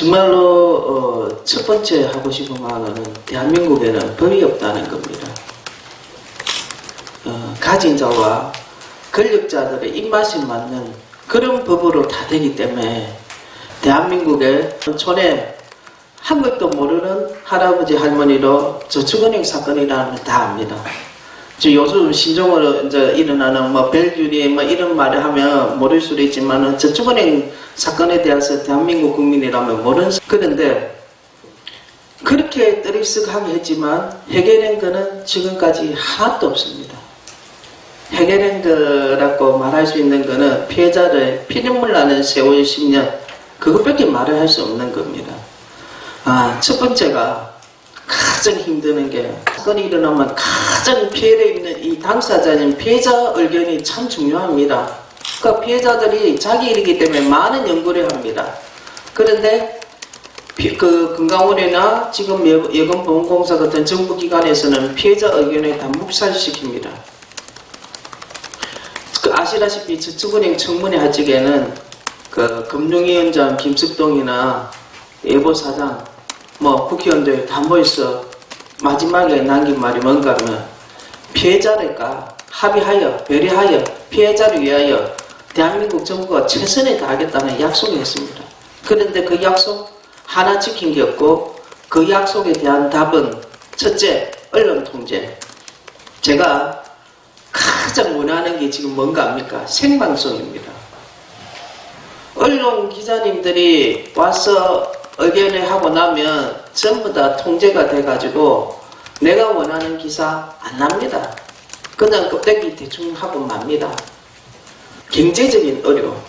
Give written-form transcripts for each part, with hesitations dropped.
정말로 첫 번째 하고 싶은 말은 대한민국에는 법이 없다는 겁니다. 가진 자와 권력자들의 입맛에 맞는 그런 법으로 다 되기 때문에 대한민국의 촌에 한 것도 모르는 할아버지 할머니로 저축은행 사건이라는 걸 다 압니다. 요즘 신종으로 이제 일어나는 벨균이 이런 말을 하면 모를 수도 있지만은 저축은행 사건에 대해서 대한민국 국민이라면 모르는. 그런데 그렇게 떠들썩하게 했지만 해결된 거는 지금까지 하나도 없습니다. 해결된 거라고 말할 수 있는 거는 피해자를 피눈물 나는 세월 10년 그것밖에 말을 할 수 없는 겁니다. 첫 번째가 가장 힘드는 게 사건이 일어나면 가장 피해를 입는 이 당사자인 피해자 의견이 참 중요합니다. 그러니까 피해자들이 자기 일이기 때문에 많은 연구를 합니다. 그런데 그 금강원이나 지금 여건보험공사 같은 정부기관에서는 피해자 의견을 다 묵살시킵니다. 아시다시피 저축은행 청문회 할 적에는 그 금융위원장 김석동이나 예보사장 국회의원들 다 모여서 마지막에 남긴 말이 뭔가 하면 피해자랄까 합의하여 배려하여 피해자를 위하여 대한민국 정부가 최선을 다하겠다는 약속을 했습니다. 그런데 그 약속 하나 지킨 게 없고 그 약속에 대한 답은 첫째 언론 통제. 제가 가장 원하는 게 지금 뭔가 합니까? 생방송입니다. 언론 기자님들이 와서 의견을 하고 나면 전부 다 통제가 돼가지고 내가 원하는 기사 안 납니다. 그냥 껍데기 대충 하고 맙니다. 경제적인 어려움.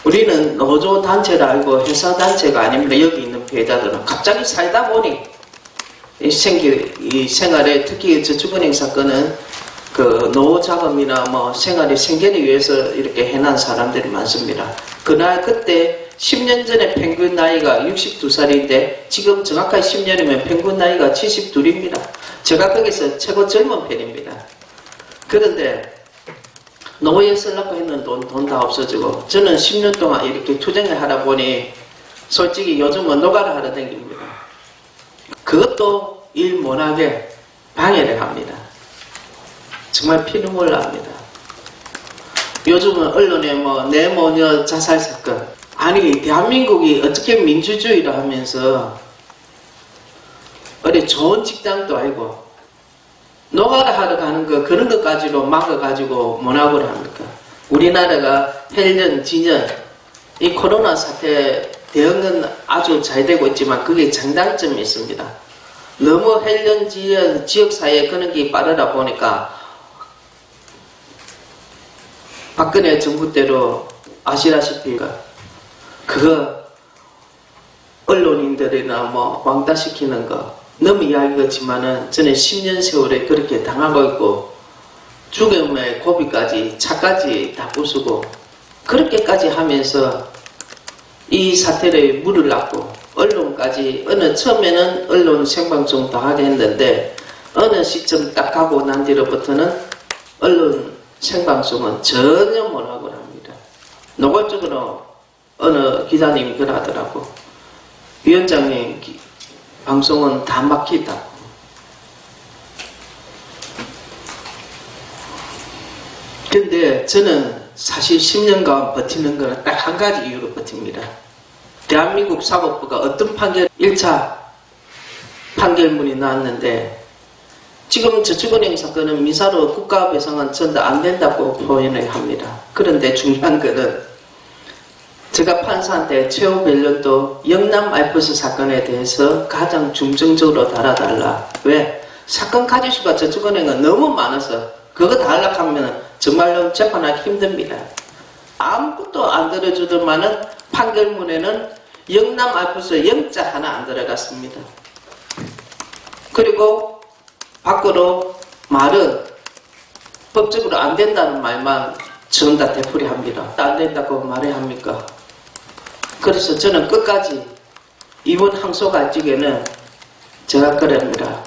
우리는 노조 단체를 알고 회사 단체가 아닙니다. 여기 있는 피해자들은 갑자기 살다 보니 이 생활에 특히 저축은행 사건은 그 노후 자금이나 생활의 생계를 위해서 이렇게 해난 사람들이 많습니다. 그때 10년 전에 평균 나이가 62살인데 지금 정확하게 10년이면 평균 나이가 72입니다. 제가 거기서 최고 젊은 편입니다. 그런데 노후에 쓰려고 했는 돈 다 없어지고 저는 10년 동안 이렇게 투쟁을 하다 보니 솔직히 요즘은 노가를 하러 다닙니다. 그것도 일 못하게 방해를 합니다. 정말 피눈물 납니다. 요즘은 언론에 내 모녀 자살 사건. 아니 대한민국이 어떻게 민주주의를 하면서 어디 좋은 직장도 아니고 노가다 하러 가는 거 그런 것까지로 막아가지고 못하고 합니까? 우리나라가 헬년, 진연 이 코로나 사태 대응은 아주 잘 되고 있지만 그게 장단점이 있습니다. 너무 헬년, 진연 지역사회에 그런 게 빠르다 보니까 박근혜 정부 때로 아시다시피 그거 언론인들이나 왕따시키는 거 너무 이야기가 있지만은 저는 10년 세월에 그렇게 당하고 있고 죽음의 고비까지 차까지 다 부수고 그렇게까지 하면서 이 사태를 물을 놨고 언론까지 처음에는 언론 생방송 다 하게 했는데 어느 시점 딱 하고 난 뒤로부터는 언론 생방송은 전혀 못하고 합니다. 노골적으로 어느 기자님이 그러더라고. 위원장님 방송은 다 막히다고. 근데 저는 사실 10년간 버티는 거는 딱 한 가지 이유로 버팁니다. 대한민국 사법부가 어떤 1차 판결문이 나왔는데 지금 저축은행 사건은 민사로 국가배상은 전부 안 된다고 표현을 합니다. 그런데 중요한 거는 제가 판사한테 최후 변론도 영남 알프스 사건에 대해서 가장 중점적으로 달아달라. 왜? 사건 가지수가 저축은행은 너무 많아서 그거 달락하면 정말로 재판하기 힘듭니다. 아무것도 안 들어주더만은 판결문에는 영남 알프스 영자 하나 안 들어갔습니다. 그리고 밖으로 말은 법적으로 안 된다는 말만 전부 다 되풀이합니다. 안 된다고 말해야 합니까? 그래서 저는 끝까지 이번 항소가 적에는 제가 그럽니다.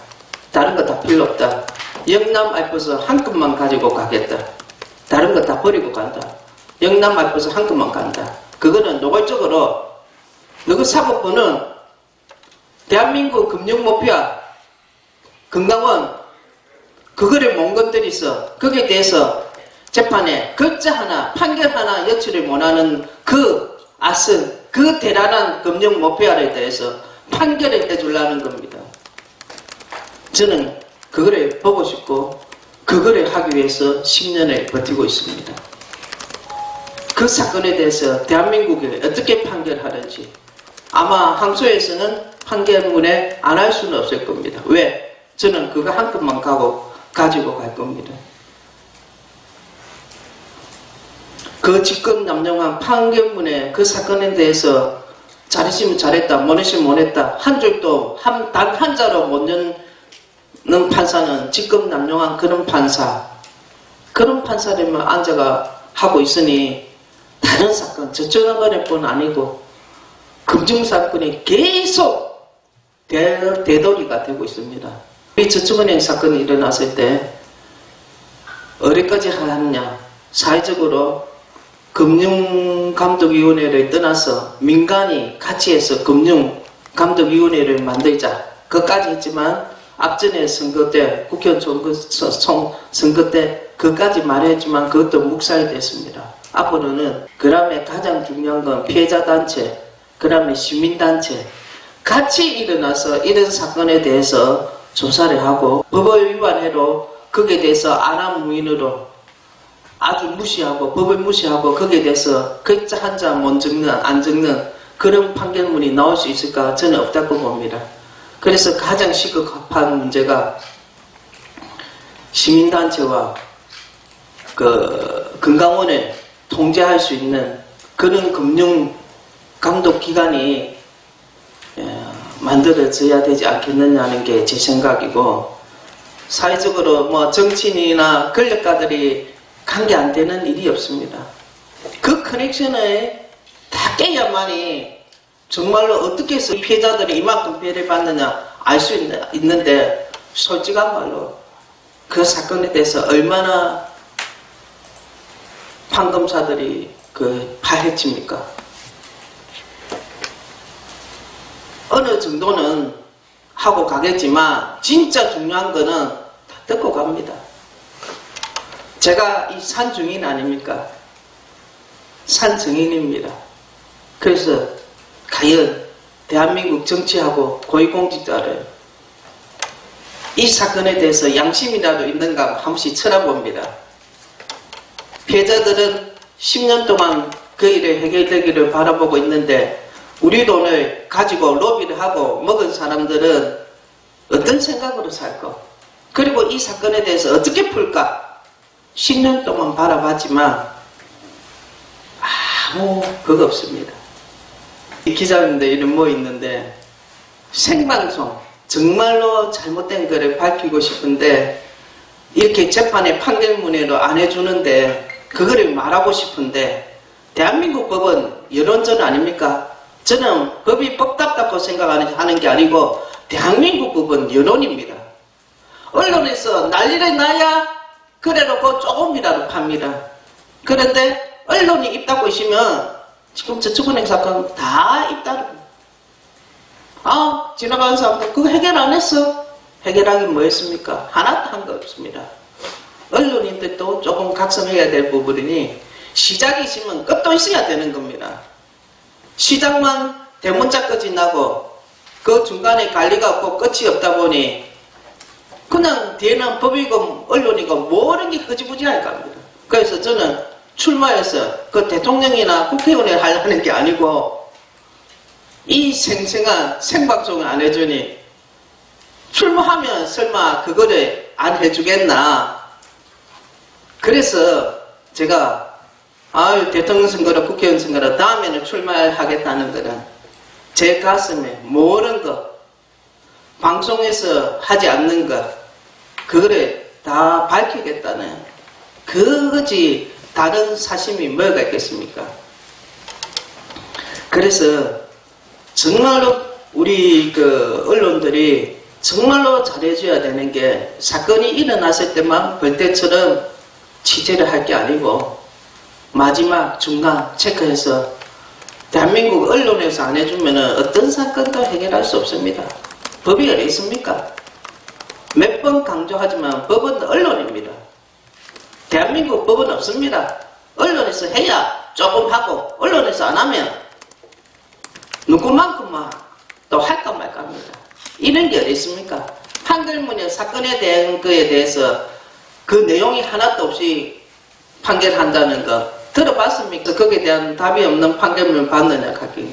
다른 거 다 필요 없다. 영남 알프스 한 건만 가지고 가겠다. 다른 거 다 버리고 간다. 영남 알프스 한 건만 간다. 그거는 노골적으로 너그 사법부는 대한민국 금융모피아 금강원 그거를 못 건드리서 거기에 대해서 재판에 글자 하나 판결 하나 여치를 못하는 그 아슨 그 대단한 금융모피아에 대해서 판결을 해주려는 겁니다. 저는 그거를 보고 싶고 그거를 하기 위해서 10년을 버티고 있습니다. 그 사건에 대해서 대한민국에 어떻게 판결하는지 아마 항소에서는 판결문에 안 할 수는 없을 겁니다. 왜? 저는 그거 한 건만 가지고 갈 겁니다. 그 직권남용한 판결문에 그 사건에 대해서 잘했으면 잘했다, 못했으면 못했다 한 줄도 단 한 자로 못 넣는 판사는 직권남용한 그런 판사들만 앉아가 하고 있으니 다른 사건 저쪽 뿐 아니고 금융사건이 계속 대도리가 되고 있습니다. 이 저축은행 사건이 일어났을 때 어디까지 하느냐, 사회적으로 금융감독위원회를 떠나서 민간이 같이 해서 금융감독위원회를 만들자 그것까지 했지만 앞전에 선거 때 국회의원 선거 때 그것까지 말했지만 그것도 묵살이 됐습니다. 앞으로는 그 다음에 가장 중요한 건 피해자단체 그 다음에 시민단체 같이 일어나서 이런 사건에 대해서 조사를 하고 법을 위반해도 거기에 대해서 안하무인으로 아주 무시하고 법을 무시하고 거기에 대해서 글자 한자 못 적는 안 적는 그런 판결문이 나올 수 있을까 저는 없다고 봅니다. 그래서 가장 시급한 문제가 시민단체와 그 금강원을 통제할 수 있는 그런 금융감독기관이 만들어져야 되지 않겠느냐는 게 제 생각이고 사회적으로 뭐 정치인이나 권력가들이 관계 안 되는 일이 없습니다. 그 커넥션을 다 깨야만이 정말로 어떻게 해서 피해자들이 이만큼 피해를 받느냐 알 수 있는데 솔직한 말로 그 사건에 대해서 얼마나 판검사들이 파헤칩니까? 어느 정도는 하고 가겠지만 진짜 중요한 거는 다 듣고 갑니다. 제가 이 산 증인 아닙니까? 산 증인입니다. 그래서 과연 대한민국 정치하고 고위공직자를 이 사건에 대해서 양심이라도 있는가 한 번씩 쳐다봅니다. 피해자들은 10년 동안 그 일의 해결되기를 바라보고 있는데 우리 돈을 가지고 로비를 하고 먹은 사람들은 어떤 생각으로 살까? 그리고 이 사건에 대해서 어떻게 풀까? 10년 동안 바라봤지만 아무 그거 없습니다. 이 기자님들 이름 뭐 있는데 생방송 정말로 잘못된 거를 밝히고 싶은데 이렇게 재판의 판결문에도 안 해주는데 그거를 말하고 싶은데 대한민국 법은 여론전 아닙니까? 저는 법이 법답다고 생각하는 게 아니고 대한민국 법은 여론입니다. 언론에서 난리를 나야 그래놓고 조금이라도 팝니다. 그런데 언론이 입 닫고 있으면 지금 저축은행 사건 다 입 닫고 지나가는 사람들 그거 해결 안 했어? 해결하기 뭐 했습니까? 하나도 한 거 없습니다. 언론인들도 조금 각성해야 될 부분이니 시작이 있으면 끝도 있어야 되는 겁니다. 시작만 대문짝까지 나고 그 중간에 관리가 없고 끝이 없다 보니 그냥 뒤에는 법이고 언론이고 모든 게 흐지부지할 겁니다. 그래서 저는 출마해서 그 대통령이나 국회의원을 하려는 게 아니고 이 생생한 생방송을 안 해주니 출마하면 설마 그거를 안 해주겠나. 그래서 제가 대통령 선거로 국회의원 선거로 다음에는 출마하겠다는 거는 제 가슴에 모든 거 방송에서 하지 않는 것 그거를 다 밝히겠다는 그거지 다른 사심이 뭐가 있겠습니까? 그래서 정말로 우리 언론들이 정말로 잘해줘야 되는 게 사건이 일어났을 때만 벌떼처럼 취재를 할 게 아니고 마지막 중간 체크해서 대한민국 언론에서 안 해주면 어떤 사건도 해결할 수 없습니다. 법이 어디 있습니까? 몇 번 강조하지만 법은 언론입니다. 대한민국 법은 없습니다. 언론에서 해야 조금 하고 언론에서 안 하면 누구만큼만 또 할까 말까 합니다. 이런 게 어디 있습니까? 한글문예 사건에 대한 거에 대해서 그 내용이 하나도 없이 판결한다는 거 들어봤습니까? 거기에 대한 답이 없는 판결문을 받느냐 하기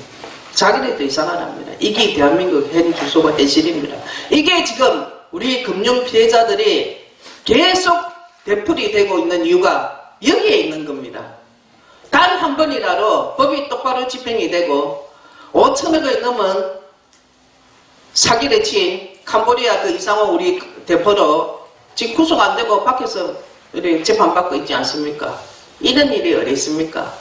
자기네도 이상하답니다. 이게 대한민국 현 주소가 현실입니다. 이게 지금 우리 금융 피해자들이 계속 되풀이 되고 있는 이유가 여기에 있는 겁니다. 단 한 번이라도 법이 똑바로 집행이 되고 5천억을 넘은 사기를 친 캄보디아 그 이상호 우리 대표로 지금 구속 안 되고 밖에서 재판받고 있지 않습니까? 이런 일이 어디 있습니까?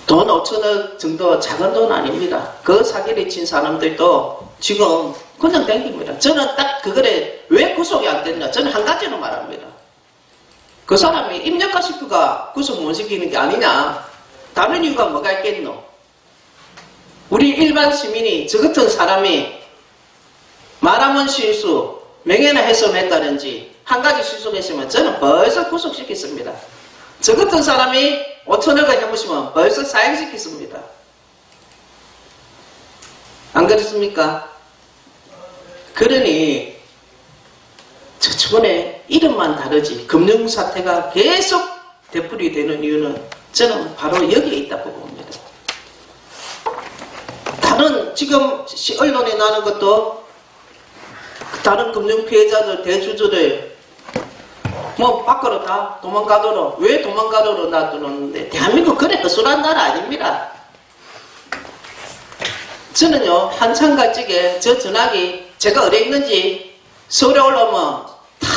돈 5천억 정도 작은 돈 아닙니다. 그 사기를 친 사람들도 지금 그냥 댕깁니다. 저는 딱 그거를 왜 구속이 안 됐냐? 저는 한 가지로 말합니다. 그 사람이 입력가 싶어가 구속 못 시키는 게 아니냐? 다른 이유가 뭐가 있겠노? 우리 일반 시민이 저 같은 사람이 말하면 실수, 명예나 훼손했다든지 한 가지 실수했으면 저는 벌써 구속시켰습니다. 저 같은 사람이 5천억을 해보시면 벌써 사형시켰습니다. 안 그렇습니까? 그러니 저번에 이름만 다르지 금융사태가 계속 되풀이 되는 이유는 저는 바로 여기에 있다고 봅니다. 다른 지금 언론에 나는 것도 다른 금융피해자들 대주주들 뭐 밖으로 다 도망가도록 왜 도망가도록 놔두는데 대한민국 그래 허술한 나라 아닙니다. 저는요 한참 갈적에 저 전화기 제가 어디 있는지 서울에 올라오면 탁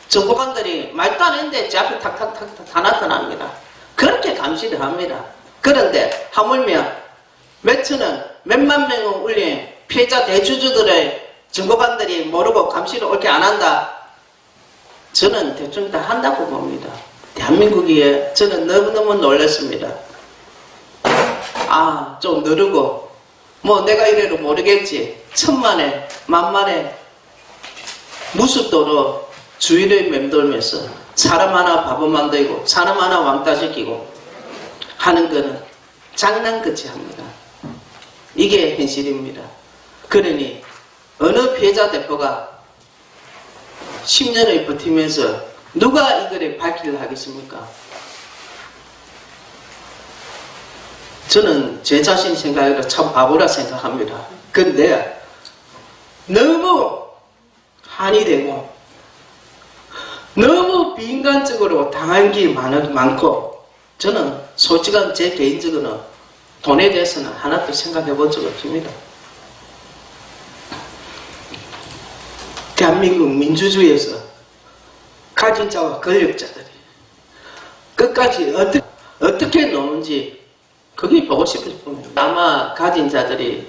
정보관들이 말도 안 했는데 제 앞에 탁탁탁 다 나타납니다. 그렇게 감시를 합니다. 그런데 하물며 몇천원 몇만 명을 울린 피해자 대주주들의 정보관들이 모르고 감시를 옳게 안 한다. 저는 대충 다 한다고 봅니다. 대한민국에 저는 너무너무 놀랐습니다. 아, 좀 느르고 뭐 내가 이래도 모르겠지. 천만에 만만에 무습도로 주위를 맴돌면서 사람 하나 바보 만들고 사람 하나 왕따시키고 하는 거는 장난같이 합니다. 이게 현실입니다. 그러니 어느 피해자 대표가 10년을 버티면서 누가 이거를 밝히려 하겠습니까? 저는 제 자신 생각해도 참 바보라 생각합니다. 근데 너무 한이 되고 너무 비인간적으로 당한 게 많고 저는 솔직한 제 개인적으로는 돈에 대해서는 하나도 생각해 본 적 없습니다. 대한민국 민주주의에서 가진 자와 권력자들이 끝까지 어떻게 노는지 그게 보고 싶습니다. 아마 가진 자들이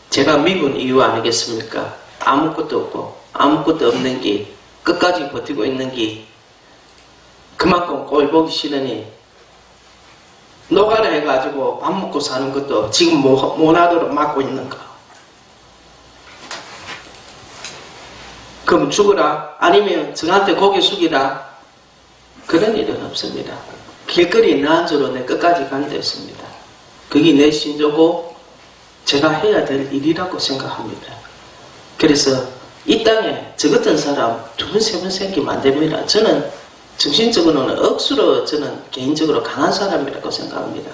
제가 미군 이유 아니겠습니까? 아무것도 없고 아무것도 없는 게 끝까지 버티고 있는 게 그만큼 꼴 보기 싫으니 노가다 해가지고 밥 먹고 사는 것도 지금 못하도록 막고 있는 거. 그럼 죽어라 아니면 저한테 고개 숙이라 그런 일은 없습니다. 길거리 나한주로 내 끝까지 간다했습니다. 그게 내 신조고 제가 해야 될 일이라고 생각합니다. 그래서 이 땅에 저 같은 사람 두 번, 세 번 생기면 안 됩니다. 저는 정신적으로는 억수로 저는 개인적으로 강한 사람이라고 생각합니다.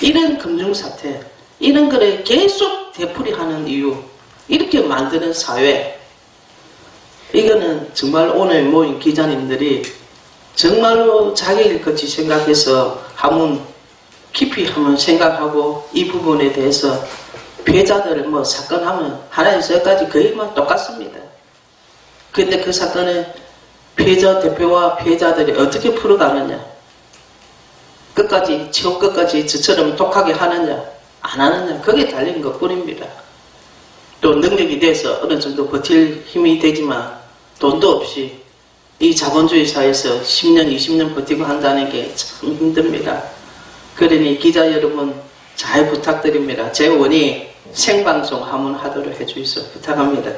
이런 금융사태, 이런 거를 계속 되풀이하는 이유, 이렇게 만드는 사회, 이거는 정말 오늘 모인 기자님들이 정말로 자기 일같이 생각해서 한번 깊이 한번 생각하고 이 부분에 대해서 피해자들을 뭐 사건 하면 하나에서 열까지 거의 뭐 똑같습니다. 근데 그 사건을 피해자 대표와 피해자들이 어떻게 풀어가느냐, 끝까지 최후 끝까지 저처럼 독하게 하느냐 안 하느냐 거기에 달린 것 뿐입니다. 또 능력이 돼서 어느 정도 버틸 힘이 되지만 돈도 없이 이 자본주의 사회에서 10년 20년 버티고 한다는 게 참 힘듭니다. 그러니 기자 여러분 잘 부탁드립니다. 제 원이 생방송 한번 하도록 해주셔서 부탁합니다.